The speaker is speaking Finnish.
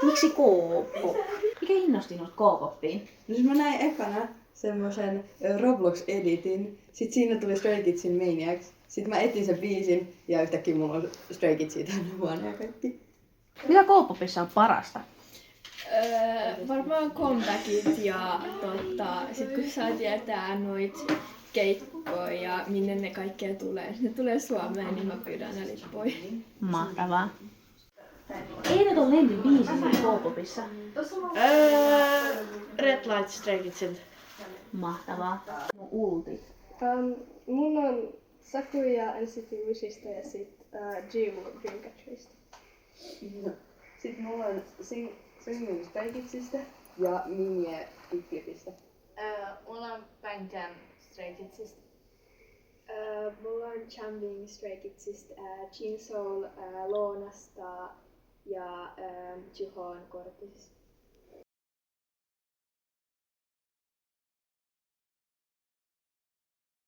Miksi K-pop? Mikä innosti sinut K-popiin? No siis mä näin ekana semmosen Roblox-editin. Sit siinä tuli Stray Kidsin Maniacs. Sitten mä etin sen biisin ja yhtäkkiä mulla on Stray Kidsia tänne huone ja kaikki. Mitä K-popissa on parasta? Varmaan comebackit ja sit kun saa tietää noit keikkoja ja minne ne kaikkea tulee. Ne tulee Suomeen, niin mä pyydän ne lippuja. Mahtavaa. Eilen on lempibiisi K-popissa. Red Light Stray Kidsiltä. Mahtavaa. Mun ulti. Mulla on Sakuya NCT Wishista ja sit G-Woo Dreamcatcherista. No. Sitten mulla on Singin Stray Kidsistä ja Minje Big Clipistä. Mulla on Bang Jam Stray Kidsista. Mulla on Changbin Stray Kidsista, Jin Soul Loonasta ja Juhon Kortisista.